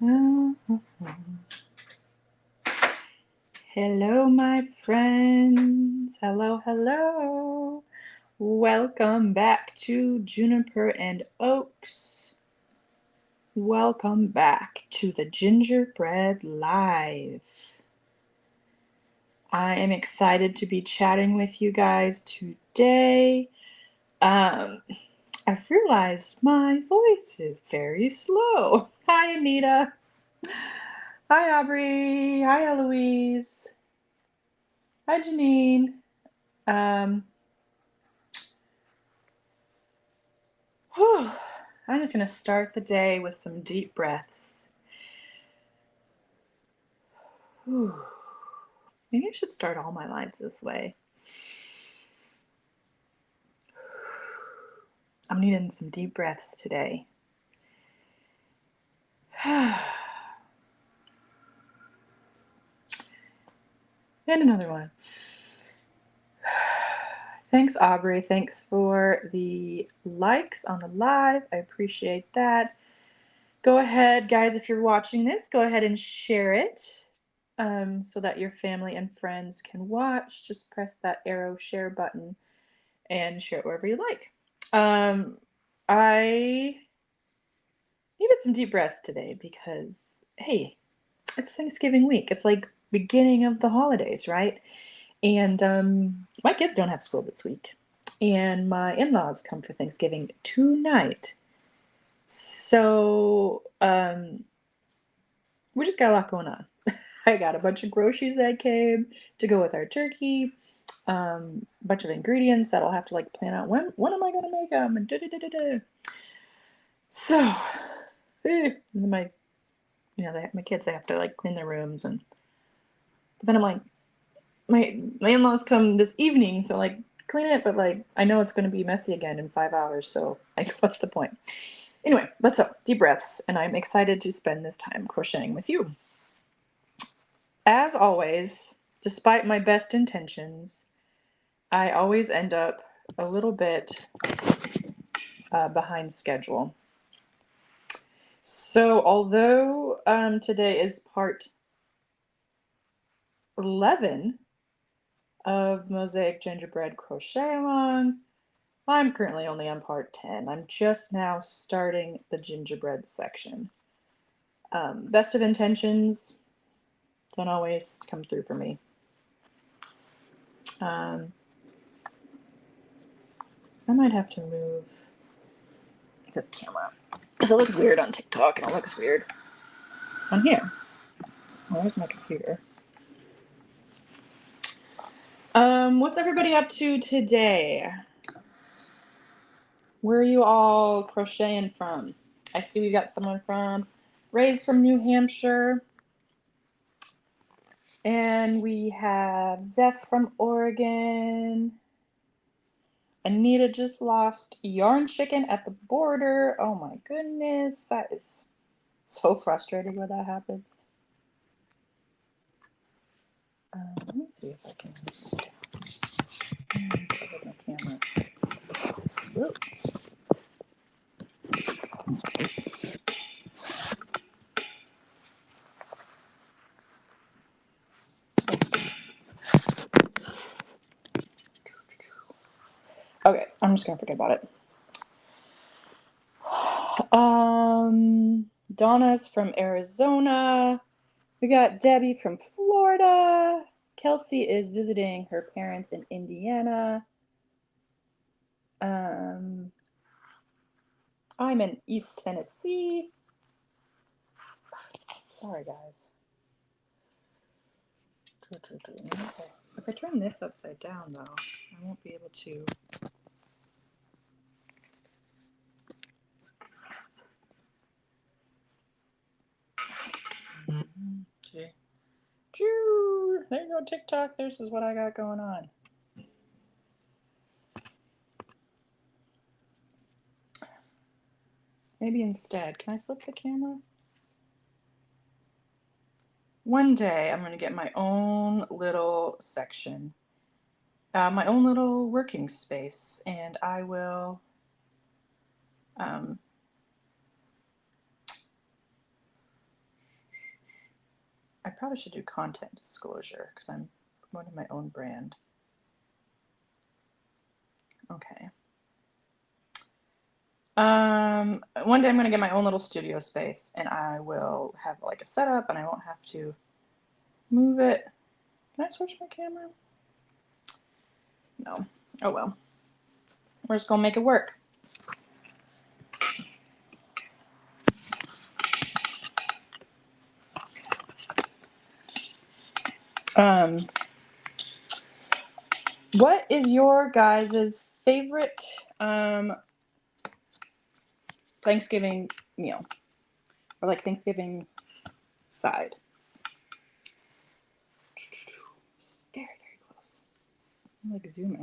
Hello, my friends. Hello, hello. Welcome back to Juniper and Oaks. Welcome back to the Gingerbread Live. I am excited to be chatting with you guys today. Um, I've realized my voice is very slow. Hi, Anita. Hi, Aubrey. Hi, Eloise. Hi, Janine. Um, whew, I'm just going to start the day with some deep breaths. Whew. Maybe I should start all my lives this way. I'm needing some deep breaths today. And another one. Thanks, Aubrey. Thanks for the likes on the live. I appreciate that. Go ahead, guys, if you're watching this, go ahead and share it so that your family and friends can watch. Just press that arrow share button and share it wherever you like. I needed some deep breaths today because, hey, it's Thanksgiving week. It's like beginning of the holidays, right? And my kids don't have school this week. And my in-laws come for Thanksgiving tonight. So we just got a lot going on. I got a bunch of groceries that came to go with our turkey. Bunch of ingredients that I'll have to like plan out when am I gonna make them and da. So, my my kids, they have to like clean their rooms, and but then I'm like, my in-laws come this evening, so like clean it, but like I know it's gonna be messy again in 5 hours, so like what's the point? Anyway, let's up deep breaths, and I'm excited to spend this time crocheting with you. As always, despite my best intentions, I always end up a little bit behind schedule. So although today is part 11 of Mosaic Gingerbread Crochetalong, I'm currently only on part 10. I'm just now starting the gingerbread section. Best of intentions don't always come through for me. I might have to move this camera because it looks weird on TikTok and it looks weird on here. Oh, there's my computer. What's everybody up to today? Where are you all crocheting from? I see we got someone from Ray's from New Hampshire. And we have Zeph from Oregon. Anita just lost Yarn Chicken at the border. Oh my goodness. That is so frustrating when that happens. Let me see if I can cover my camera. Whoa. Okay, I'm just gonna forget about it. Donna's from Arizona. We got Debbie from Florida. Kelsey is visiting her parents in Indiana. I'm in East Tennessee. Sorry, guys. If I turn this upside down, though, I won't be able to. Okay. There you go, TikTok. This is what I got going on. Maybe instead, can I flip the camera? One day, I'm going to get my own little section, my own little working space, and I will I probably should do content disclosure because I'm promoting my own brand. Okay. One day I'm going to get my own little studio space and I will have like a setup and I won't have to move it. Can I switch my camera? No. Oh well. We're just going to make it work. What is your guys' favorite Thanksgiving meal? Or like Thanksgiving side? It's very, very close. Like zoom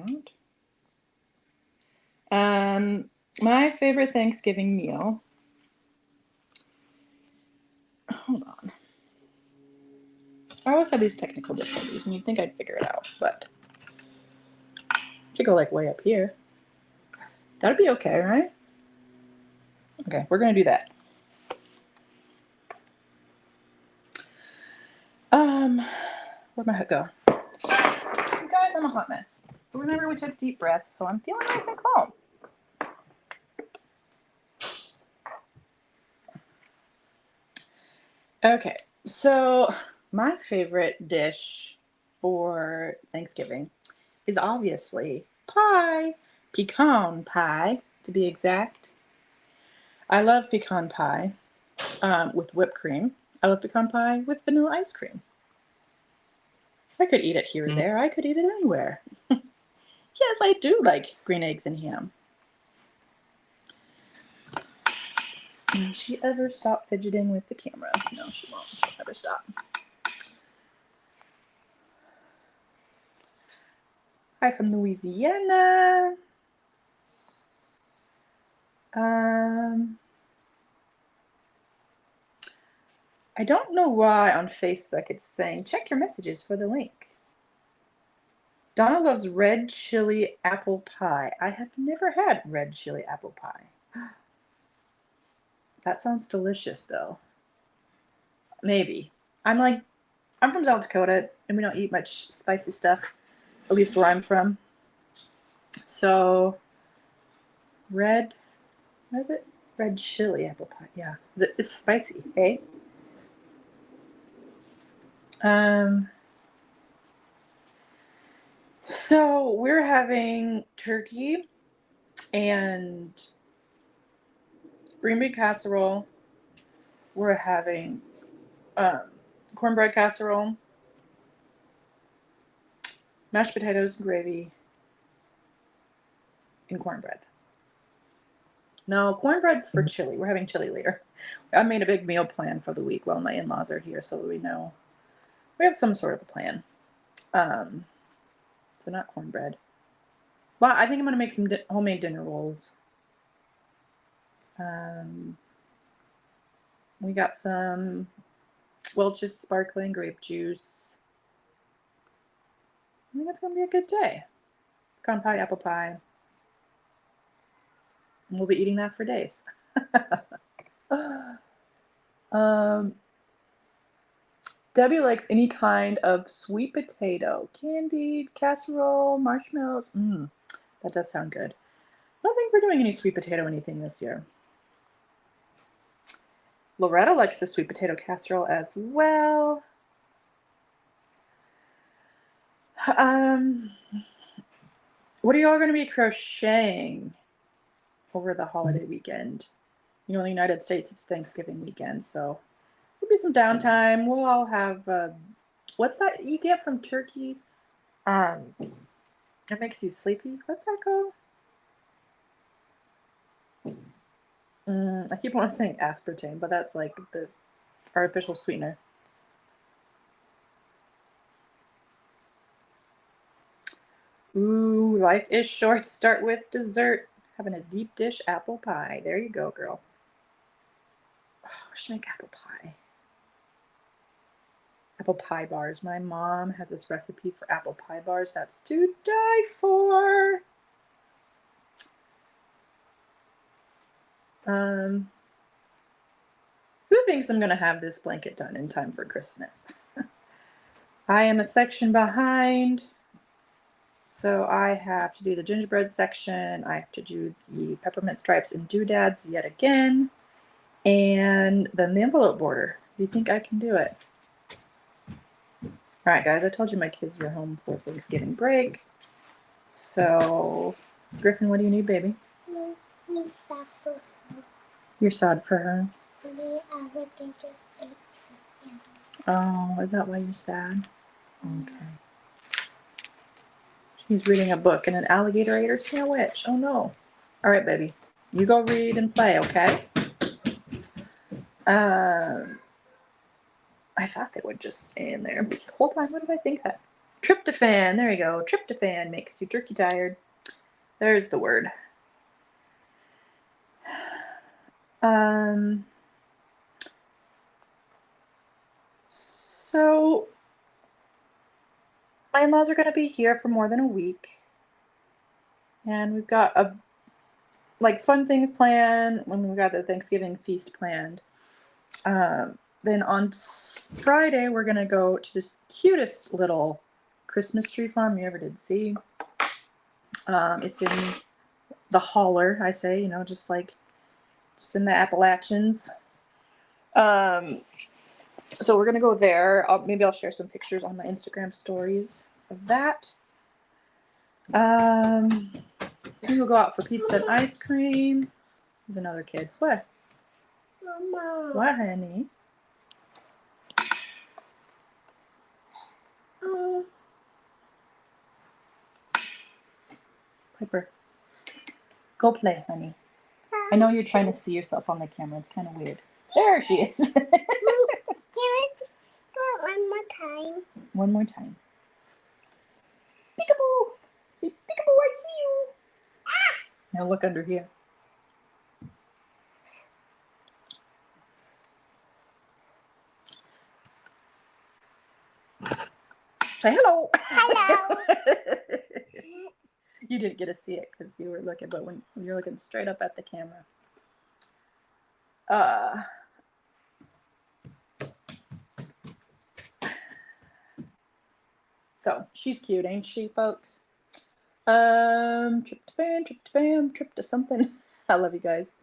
out. My favorite Thanksgiving meal. Hold on. I always have these technical difficulties, and you'd think I'd figure it out, but I could go like way up here. That'd be okay, right? Okay, we're gonna do that. Where'd my hook go? You guys, I'm a hot mess. But remember, we took deep breaths, so I'm feeling nice and calm. Okay, so my favorite dish for Thanksgiving is obviously pie, pecan pie to be exact. I love pecan pie with whipped cream. I love pecan pie with vanilla ice cream. I could eat it here or there. I could eat it anywhere. Yes, I do like green eggs and ham. Will she ever stop fidgeting with the camera? No, she won't. She'll never stop. Hi from Louisiana. I don't know why on Facebook it's saying check your messages for the link. Donna loves red chili apple pie. I have never had red chili apple pie. That sounds delicious though. Maybe. I'm from South Dakota and we don't eat much spicy stuff, at least where I'm from. So what is it? Red chili apple pie. Yeah. It's spicy, eh? So we're having turkey and green bean casserole. We're having cornbread casserole, mashed potatoes and gravy, and cornbread. No, cornbread's for chili. We're having chili later. I made a big meal plan for the week while my in-laws are here, so we know we have some sort of a plan. So not cornbread. Well, I think I'm gonna make some homemade dinner rolls. We got some Welch's sparkling grape juice. I think it's gonna be a good day. Pecan pie, apple pie. And we'll be eating that for days. Debbie likes any kind of sweet potato, candied, casserole, marshmallows. That does sound good. I don't think we're doing any sweet potato anything this year. Loretta likes the sweet potato casserole as well. What are y'all going to be crocheting over the holiday weekend? You know, in the United States, it's Thanksgiving weekend, so there'll be some downtime. We'll all have, what's that you get from turkey? It makes you sleepy. What's that called? I keep on saying aspartame, but that's like the artificial sweetener. Ooh, life is short. Start with dessert. Having a deep dish apple pie. There you go, girl. Oh, I should make apple pie. Apple pie bars. My mom has this recipe for apple pie bars that's to die for. Who thinks I'm gonna have this blanket done in time for Christmas. I am a section behind, so I have to do the gingerbread section. I have to do the peppermint stripes and doodads yet again, and then the envelope border. Do you think I can do it? All right, guys, I told you my kids were home for Thanksgiving break. So, Griffin, what do you need, baby? You're sad for her. Oh, is that why you're sad? Okay. She's reading a book and an alligator ate her sandwich. Oh no. All right, baby. You go read and play, okay? I thought they would just stay in there. The whole time, what did I think that? Tryptophan. There you go. Tryptophan makes you turkey tired. There's the word. So my in-laws are going to be here for more than a week, and we've got fun things planned when we've got the Thanksgiving feast planned. Then on Friday we're going to go to this cutest little Christmas tree farm you ever did see. It's in the holler, I say, just in the Appalachians. So we're gonna go there. Maybe I'll share some pictures on my Instagram stories of that. Then we'll go out for pizza and ice cream. There's another kid. What? Mama. What, honey? Piper, go play, honey. I know you're trying to see yourself on the camera. It's kind of weird. There she is. Can I do it one more time? One more time. Peekaboo! Peekaboo, I see you. Ah! Now look under here. Say hello. Hello. You didn't get to see it because you were looking, but when you're looking straight up at the camera. So she's cute, ain't she, folks? Tryptophan, trip to something. I love you guys.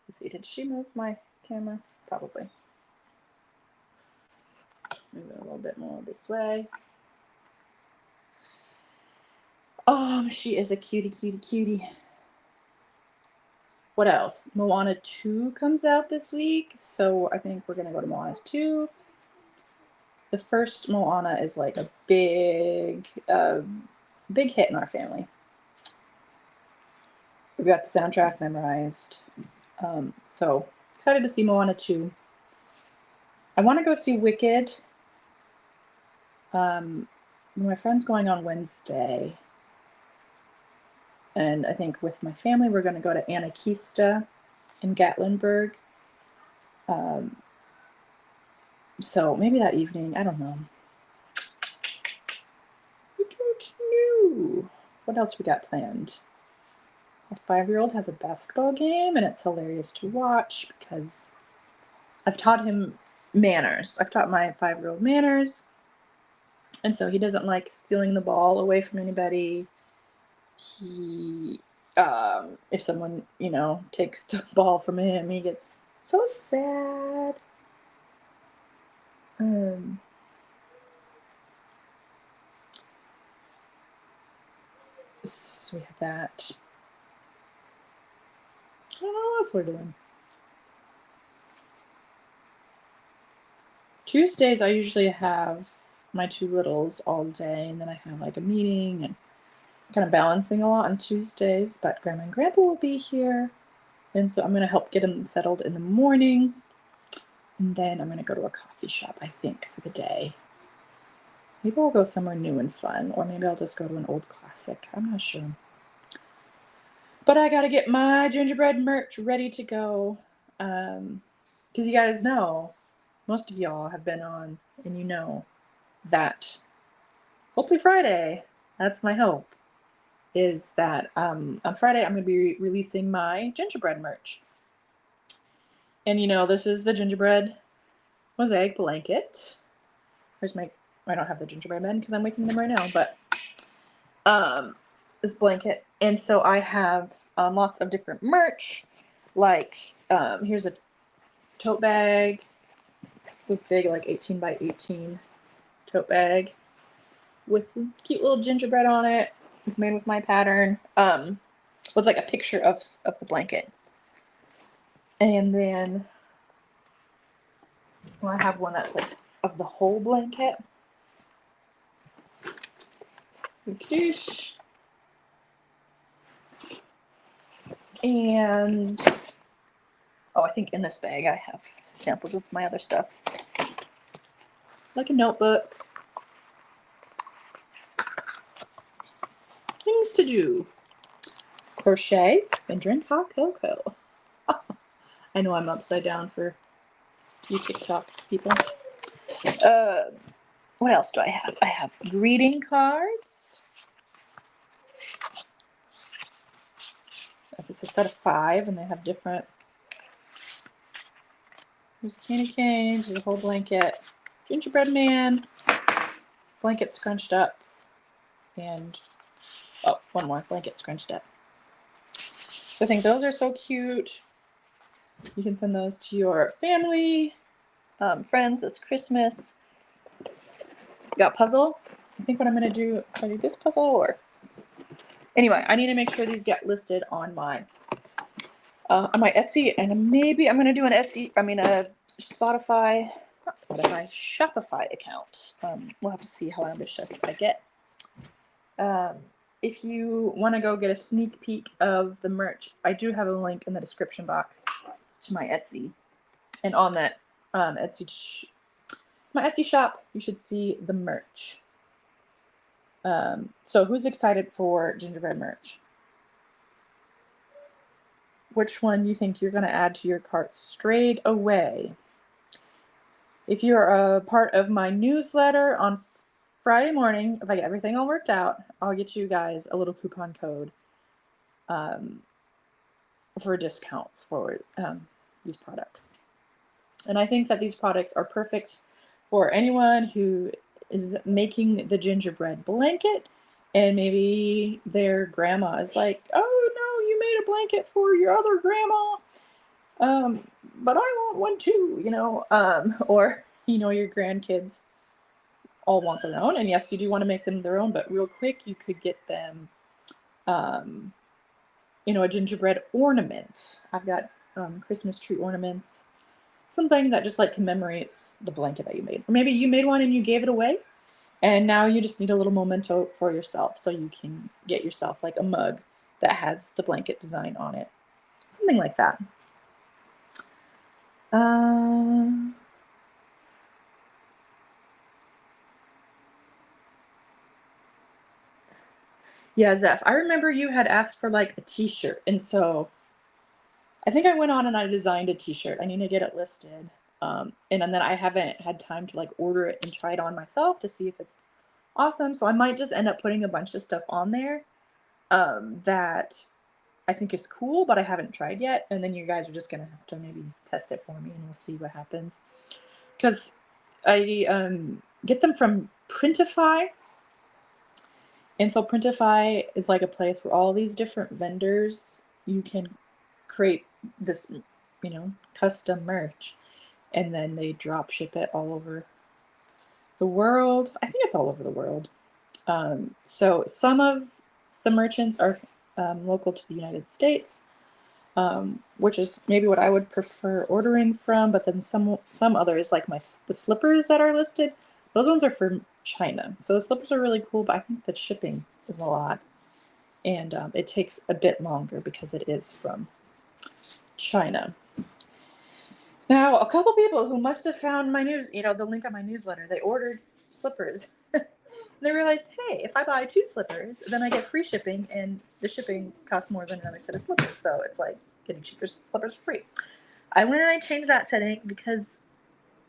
Let's see, did she move my camera? Probably. Let's move it a little bit more this way. Oh, she is a cutie, cutie, cutie. What else? Moana 2 comes out this week, so I think we're gonna go to Moana 2. The first Moana is like a big hit in our family. We've got the soundtrack memorized. So excited to see Moana 2. I want to go see Wicked. My friend's going on Wednesday. And I think with my family, we're going to go to Anakista in Gatlinburg. So maybe that evening, I don't know. I don't know. What else we got planned? My 5-year-old has a basketball game, and it's hilarious to watch because I've taught him manners. I've taught my 5-year-old manners, and so he doesn't like stealing the ball away from anybody. He, if someone, takes the ball from him, he gets so sad. So we have that. I don't know what else we're doing. Tuesdays, I usually have my 2 littles all day, and then I have like a meeting and kind of balancing a lot on Tuesdays, but Grandma and Grandpa will be here, and so I'm going to help get them settled in the morning, and then I'm going to go to a coffee shop, I think, for the day. Maybe we'll go somewhere new and fun, or maybe I'll just go to an old classic. I'm not sure. But I got to get my gingerbread merch ready to go, because you guys know, most of y'all have been on, and you know that hopefully Friday, that's my hope, is that on Friday I'm going to be releasing my gingerbread merch. And this is the gingerbread mosaic blanket. Here's my, I don't have the gingerbread men because I'm making them right now, but this blanket. And so I have lots of different merch, like here's a tote bag, this big like 18 by 18 tote bag with cute little gingerbread on it. It's made with my pattern. It's like a picture of the blanket. And then I have one that's like of the whole blanket. And I think in this bag I have samples of my other stuff, like a notebook, things to do, crochet, and drink hot cocoa. I know I'm upside down for you TikTok people. What else do I have? I have greeting cards. This is a set of 5, and they have different. There's candy canes, there's a whole blanket, gingerbread man, blanket scrunched up, and one more blanket scrunched up. So I think those are so cute. You can send those to your family, friends this Christmas. Got puzzle. I think what I'm gonna do, if I do this puzzle or anyway, I need to make sure these get listed on my Etsy, and maybe I'm gonna do a Shopify account. We'll have to see how ambitious I get. If you want to go get a sneak peek of the merch, I do have a link in the description box to my Etsy, and on that my Etsy shop, you should see the merch. So who's excited for gingerbread merch? Which one do you think you're going to add to your cart straight away? If you're a part of my newsletter on Friday morning, if I get everything all worked out, I'll get you guys a little coupon code for a discount for these products. And I think that these products are perfect for anyone who is making the gingerbread blanket, and maybe their grandma is like, oh no, you made a blanket for your other grandma, but I want one too, or your grandkids all want their own, and yes, you do want to make them their own, but real quick you could get them a gingerbread ornament. I've got Christmas tree ornaments, something that just like commemorates the blanket that you made. Or maybe you made one and you gave it away, and now you just need a little memento for yourself, so you can get yourself like a mug that has the blanket design on it. Something like that. Yeah, Zeph, I remember you had asked for like a t-shirt, and so I think I went on and I designed a t-shirt. I need to get it listed. And then I haven't had time to like order it and try it on myself to see if it's awesome. So I might just end up putting a bunch of stuff on there that I think is cool, but I haven't tried yet. And then you guys are just going to have to maybe test it for me, and we'll see what happens. Because I get them from Printify. And so Printify is like a place where all these different vendors, you can create this, custom merch, and then they drop ship it all over the world. I think it's all over the world. So some of the merchants are local to the United States, which is maybe what I would prefer ordering from. But then some others, like the slippers that are listed, those ones are from China. So the slippers are really cool, but I think the shipping is a lot, and it takes a bit longer because it is from China. Now, a couple people who must have found my the link on my newsletter, they ordered slippers. They realized, hey, if I buy 2 slippers, then I get free shipping, and the shipping costs more than another set of slippers. So it's like getting cheaper slippers free. I went and I changed that setting because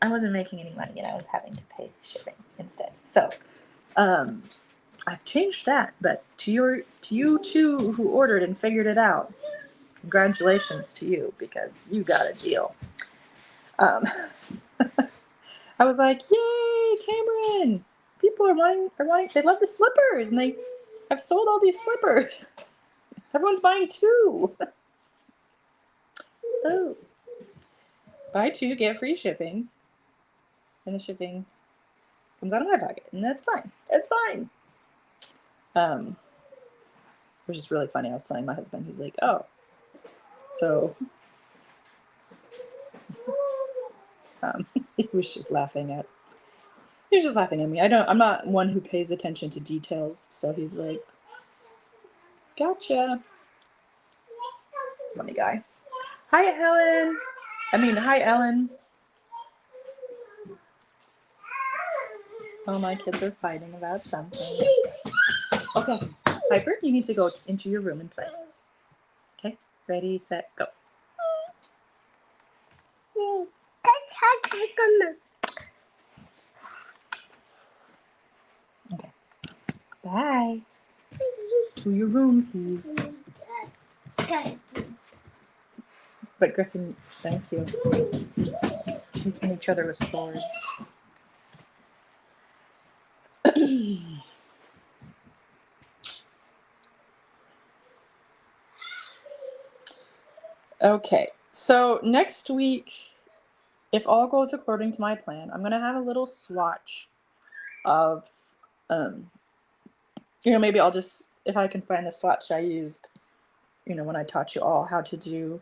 I wasn't making any money and I was having to pay shipping instead. So I've changed that, but to you two who ordered and figured it out, congratulations to you because you got a deal. Um, I was like, yay, Cameron! People are wanting. They love the slippers, and I've sold all these slippers. Everyone's buying two. Oh, buy two, get free shipping, and the shipping comes out of my pocket, and that's fine. That's fine. Which is really funny. I was telling my husband, he's like, oh, so he was just laughing at. He was just laughing at me. I'm not one who pays attention to details, so he's like, gotcha. Funny guy. Hi, Helen. Hi, Ellen. Oh, my kids are fighting about something. Okay, Piper, you need to go into your room and play. Okay, ready, set, go. Okay, bye. To your room, please. But Griffin, thank you. Chasing each other with swords. Okay, so next week, if all goes according to my plan, I'm going to have a little swatch of, maybe I'll just, if I can find the swatch I used, when I taught you all how to do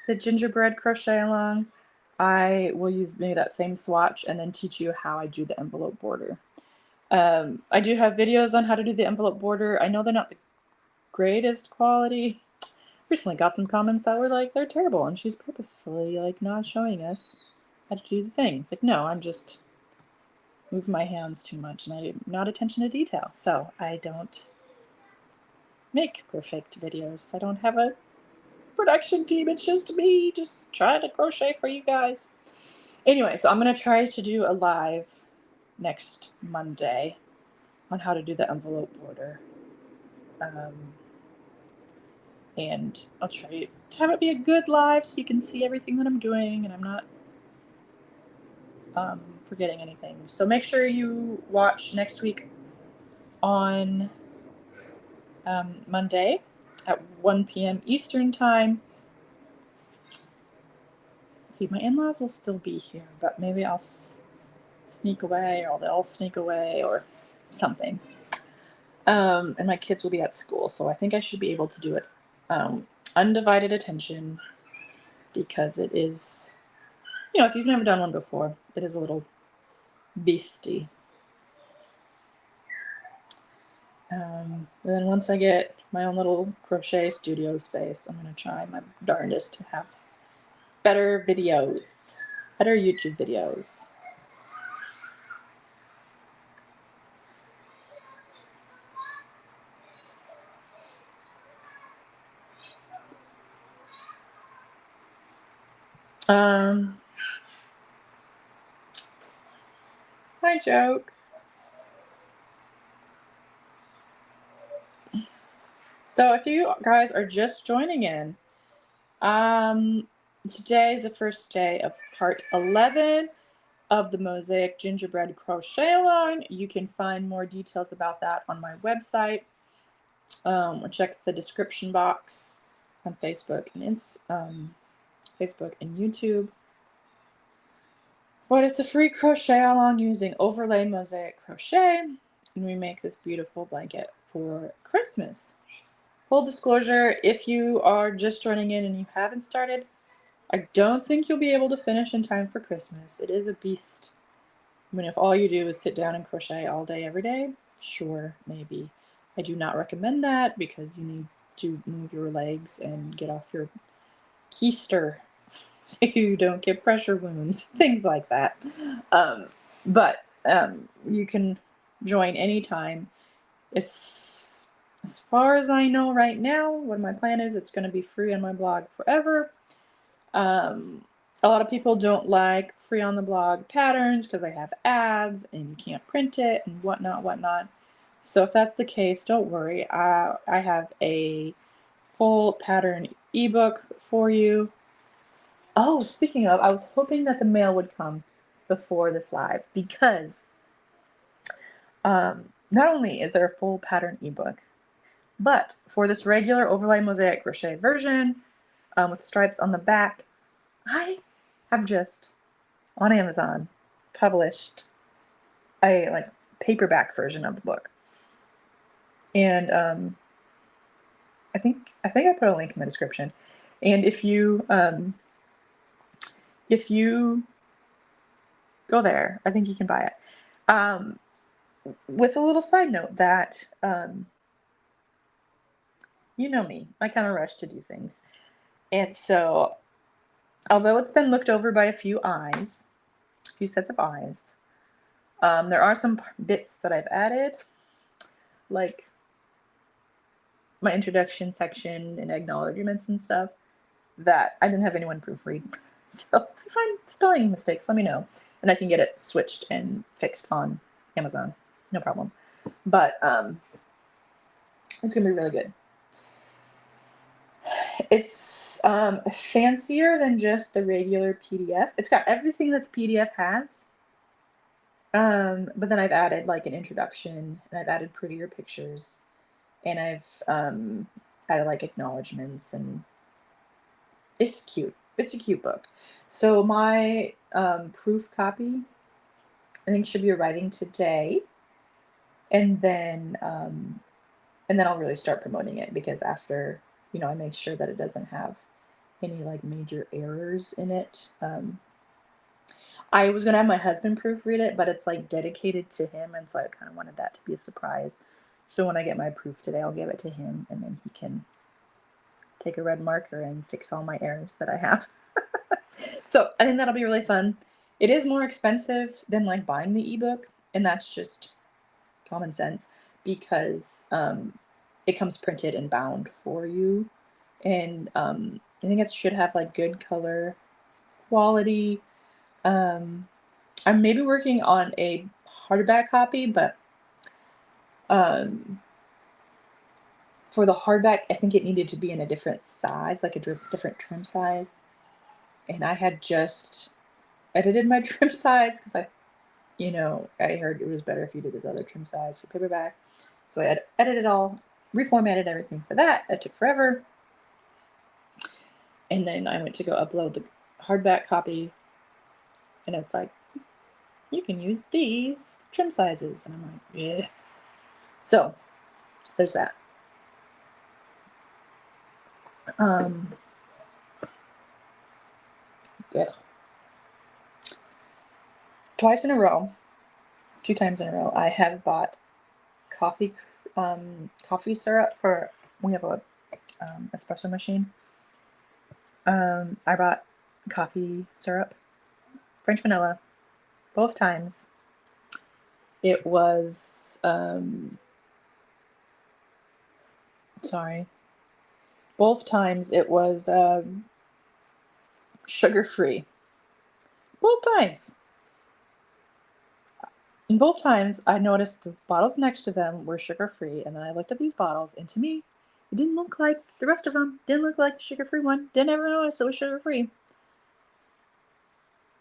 the gingerbread crochet along, I will use maybe that same swatch and then teach you how I do the envelope border. I do have videos on how to do the envelope border. I know they're not the greatest quality. Recently got some comments that were like, they're terrible, and she's purposefully like not showing us how to do the thing. It's like, no, I'm just move my hands too much and I'm not attention to detail. So I don't make perfect videos. I don't have a production team. It's just me just trying to crochet for you guys. Anyway, so I'm going to try to do a live next Monday on how to do the envelope border. And I'll try to have it be a good live so you can see everything that I'm doing and I'm not forgetting anything. So make sure you watch next week on Monday at 1 p.m. Eastern time. See, my in-laws will still be here, but maybe I'll sneak away or they'll sneak away or something. And my kids will be at school, so I think I should be able to do it undivided attention because it is, if you've never done one before, it is a little beastie. And then once I get my own little crochet studio space, I'm going to try my darndest to have better videos, better YouTube videos. Hi, Joke. So if you guys are just joining in, today is the first day of part 11 of the Mosaic Gingerbread Crochetalong. You can find more details about that on my website. Check the description box on Facebook and YouTube. But it's a free crochet along using overlay mosaic crochet, and we make this beautiful blanket for Christmas. Full disclosure, if you are just joining in and you haven't started, I don't think you'll be able to finish in time for Christmas. It is a beast. I mean, if all you do is sit down and crochet all day, every day, sure, maybe. I do not recommend that because you need to move your legs and get off your keister so you don't get pressure wounds, things like that. But you can join anytime. It's, as far as I know right now, what my plan is, it's going to be free on my blog forever. A lot of people don't like free on the blog patterns because they have ads and you can't print it and whatnot. So if that's the case, don't worry. I have a full pattern ebook for you. Oh, speaking of, I was hoping that the mail would come before this live because not only is there a full pattern ebook, but for this regular overlay mosaic crochet version with stripes on the back, I have just on Amazon published a like paperback version of the book, and I put a link in the description. And if you go there, I think you can buy it. With a little side note that you know me, I kind of rush to do things, and so although it's been looked over by a few sets of eyes, there are some bits that I've added, like my introduction section and acknowledgments and stuff that I didn't have anyone proofread. So if you find spelling mistakes, let me know, and I can get it switched and fixed on Amazon. No problem. But it's gonna be really good. It's fancier than just the regular PDF. It's got everything that the PDF has. But then I've added like an introduction, and I've added prettier pictures, and I've added like acknowledgments, and it's cute. It's a cute book. So my proof copy, I think, should be arriving today, and then I'll really start promoting it because after I make sure that it doesn't have any like major errors in it. I was gonna have my husband proofread it, but it's like dedicated to him, and so I kind of wanted that to be a surprise. So when I get my proof today, I'll give it to him, and then he can take a red marker and fix all my errors that I have. So I think that'll be really fun. It is more expensive than like buying the ebook, and that's just common sense because it comes printed and bound for you, and I think it should have like good color quality. I'm maybe working on a hardback copy, but for the hardback, I think it needed to be in a different size, like a different trim size. And I had just edited my trim size because I heard it was better if you did this other trim size for paperback. So I had edited all, reformatted everything for that. It took forever. And then I went to go upload the hardback copy, and it's like, you can use these trim sizes. And I'm like, yeah. So there's that. Yeah. Twice in a row, 2 times in a row, I have bought coffee coffee syrup for we have a espresso machine. I bought coffee syrup, French vanilla, both times. It was sorry. Both times it was sugar free. Both times. And both times I noticed the bottles next to them were sugar free, and then I looked at these bottles, and to me, it didn't look like the rest of them. Didn't look like the sugar free one. Didn't ever notice it was sugar free.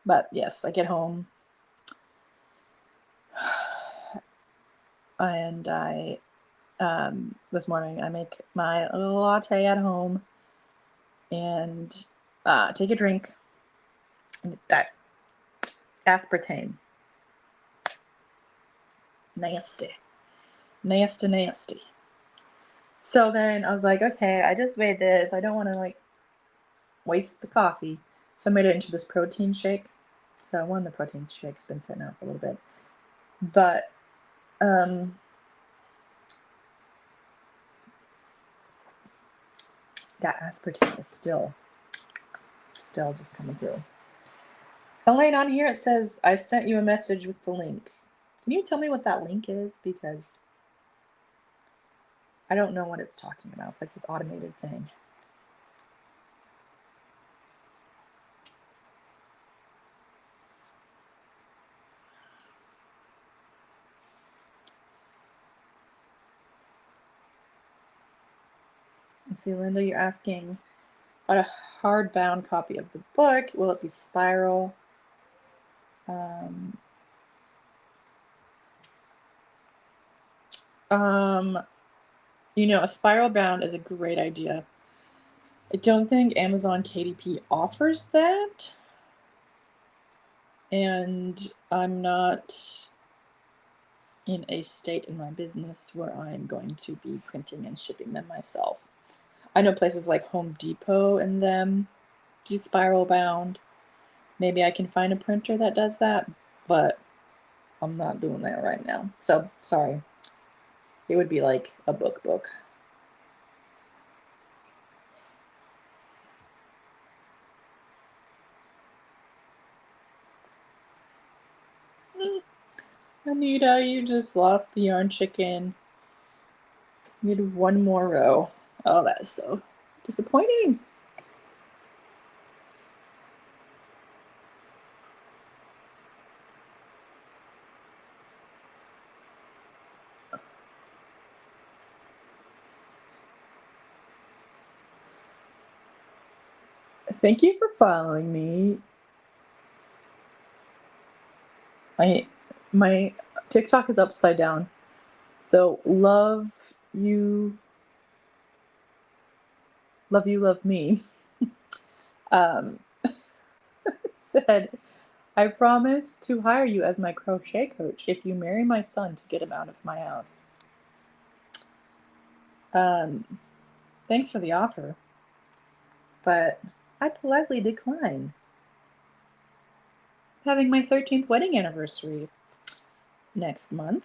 But yes, I get home and this morning I make my latte at home and take a drink. And that aspartame, nasty, nasty, nasty. So then I was like, okay, I just made this. I don't want to like waste the coffee. So I made it into this protein shake. So one of the protein shakes been sitting out for a little bit. But that aspartame is still just coming through. Elaine, on here it says I sent you a message with the link. Can you tell me what that link is? Because I don't know what it's talking about. It's like this automated thing. Let's see, Linda, you're asking about a hardbound copy of the book. Will it be spiral? You know, a spiral bound is a great idea. I don't think Amazon KDP offers that. And I'm not in a state in my business where I'm going to be printing and shipping them myself. I know places like Home Depot and them do spiral bound. Maybe I can find a printer that does that, but I'm not doing that right now. So, sorry. It would be like a book. Anita, you just lost the yarn chicken. You need one more row. Oh, that is so disappointing. Thank you for following me. My TikTok is upside down. So love you, love me. Said, I promise to hire you as my crochet coach if you marry my son to get him out of my house. Thanks for the offer, but I politely decline. Having my 13th wedding anniversary next month.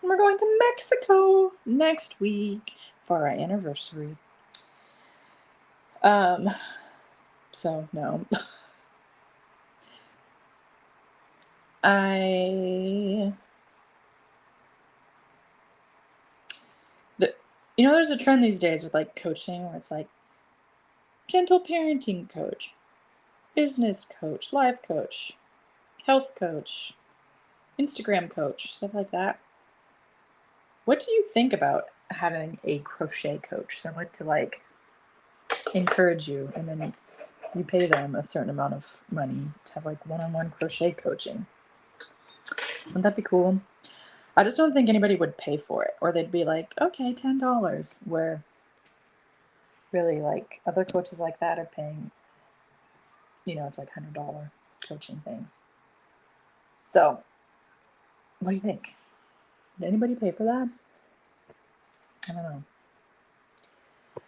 And we're going to Mexico next week for our anniversary. So no. There's a trend these days with like coaching where it's like gentle parenting coach, business coach, life coach, health coach, Instagram coach, stuff like that. What do you think about having a crochet coach, someone to like encourage you, and then you pay them a certain amount of money to have like one-on-one crochet coaching? Wouldn't that be cool? I just don't think anybody would pay for it, or they'd be like, okay, $10, where really like other coaches like that are paying, it's like $100 coaching things. So, what do you think? Did anybody pay for that? I don't know. I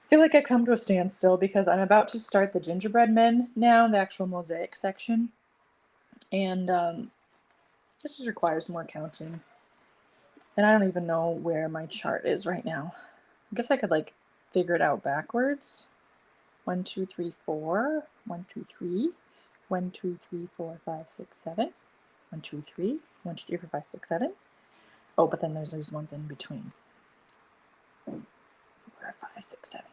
feel like I've come to a standstill because I'm about to start the Gingerbread Men now, the actual Mosaic section. And this just requires more counting. And I don't even know where my chart is right now. I guess I could like figure it out backwards. 1, 2, 3, 4. 1, 2, 3. 1, 2, 3, 4, 5, 6, 7. 1, 2, 3. 1, 2, 3, 4, 5, 6, 7. Oh, but then there's those ones in between. 4, 5, 6, 7.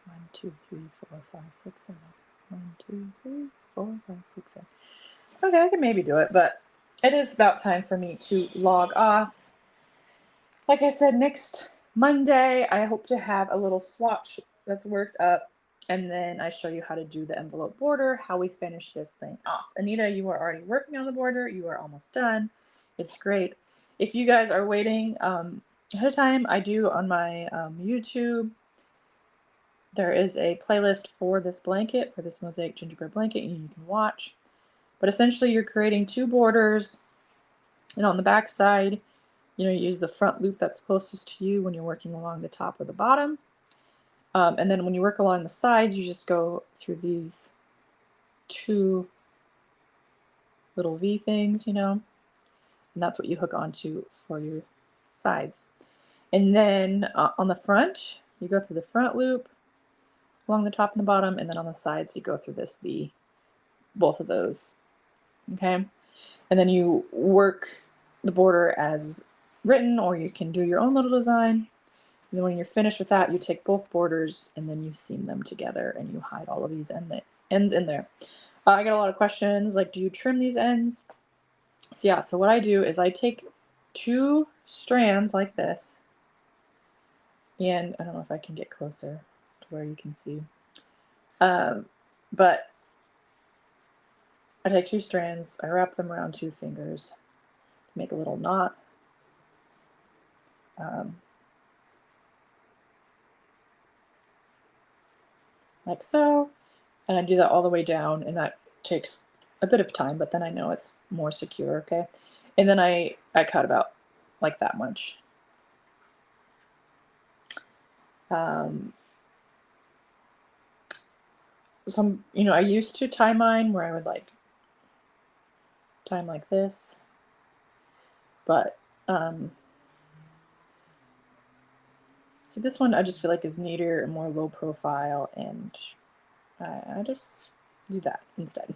1, 2, 3, 4, 5, 6, 7. 1, 2, 3, 4, 5, 6, 7. Okay, I can maybe do it, but it is about time for me to log off. Like I said, next Monday, I hope to have a little swatch that's worked up, and then I show you how to do the envelope border, how we finish this thing off. Anita, you are already working on the border. You are almost done. It's great. If you guys are waiting ahead of time, I do on my YouTube. There is a playlist for this blanket, for this Mosaic gingerbread blanket, and you can watch. But essentially, you're creating 2 borders, and on the back side, you use the front loop that's closest to you when you're working along the top or the bottom. And then when you work along the sides, you just go through these 2 little V things, and that's what you hook onto for your sides. And then on the front, you go through the front loop along the top and the bottom, and then on the sides, you go through this V, both of those, okay? And then you work the border as written, or you can do your own little design. And then when you're finished with that, you take both borders and then you seam them together and you hide all of these ends in there. I get a lot of questions like, do you trim these ends? So yeah, so what I do is I take 2 strands like this, And I don't know if I can get closer to where you can see. But I take 2 strands, I wrap them around 2 fingers, make a little knot. Like so, and I do that all the way down, and that takes a bit of time, but then I know it's more secure, okay? And then I cut about like that much. Some, you know, I used to tie mine where I would like tie them like this, but so this one I just feel like is neater and more low profile, and I just do that instead.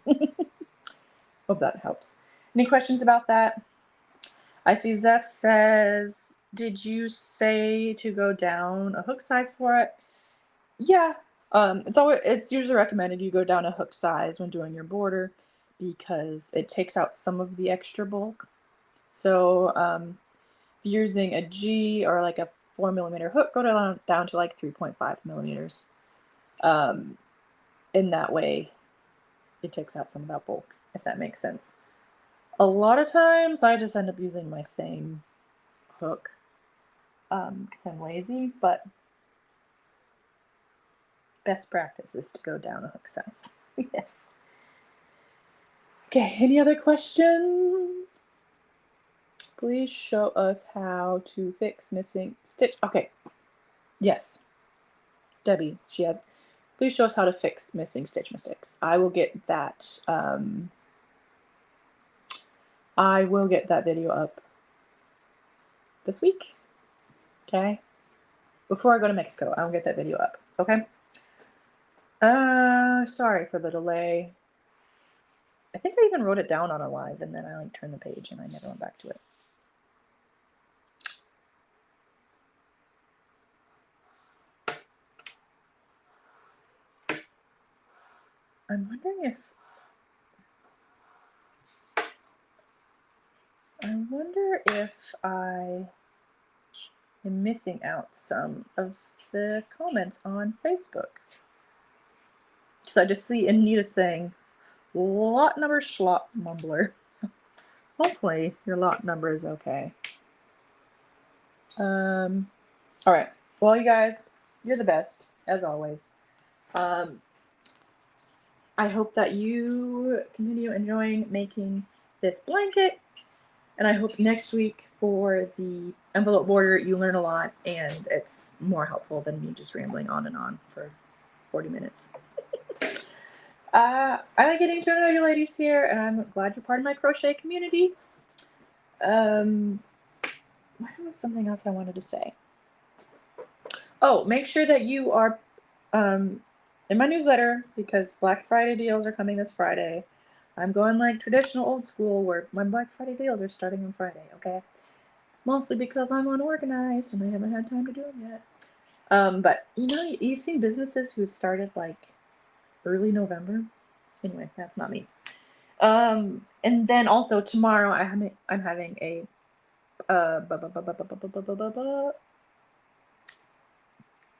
Hope that helps. Any questions about that? I see Zeph says, did you say to go down a hook size for it? Yeah, it's usually recommended you go down a hook size when doing your border because it takes out some of the extra bulk. So if you're using a G or like a 4mm hook, go down to like 3.5mm. In that way, it takes out some of that bulk, if that makes sense. A lot of times I just end up using my same hook because I'm lazy, but best practice is to go down a hook size. Yes. Okay, any other questions? Please show us how to fix missing stitch. Okay, yes. Debbie, she has. Please show us how to fix missing stitch mistakes. I will get that. I will get that video up this week. Okay. Before I go to Mexico, I'll get that video up. Okay. Sorry for the delay. I think I even wrote it down on a live and then I like turned the page and I never went back to it. I'm wondering if I am missing out some of the comments on Facebook. Because I just see Anita saying, lot number schlop mumbler. Hopefully your lot number is okay. All right. Well, you guys, you're the best, as always. I hope that you continue enjoying making this blanket. And I hope next week for the envelope border, you learn a lot and it's more helpful than me just rambling on and on for 40 minutes. I like getting to know you ladies here, and I'm glad you're part of my crochet community. What was something else I wanted to say? Oh, make sure that you are in my newsletter because Black Friday deals are coming this Friday. I'm going like traditional old school where my Black Friday deals are starting on Friday, okay? Mostly because I'm unorganized and I haven't had time to do them yet. But you know, you've seen businesses who've started like early November. Anyway, that's not me. And then also tomorrow I'm having a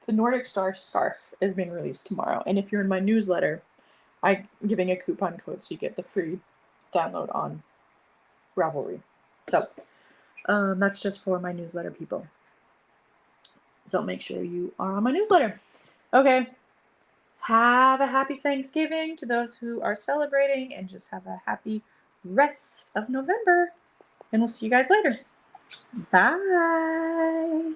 the Nordic Star scarf is being released tomorrow. And if you're in my newsletter, I'm giving a coupon code so you get the free download on Ravelry. So that's just for my newsletter people. So make sure you are on my newsletter. Okay. Have a happy Thanksgiving to those who are celebrating, and just have a happy rest of November. And we'll see you guys later. Bye.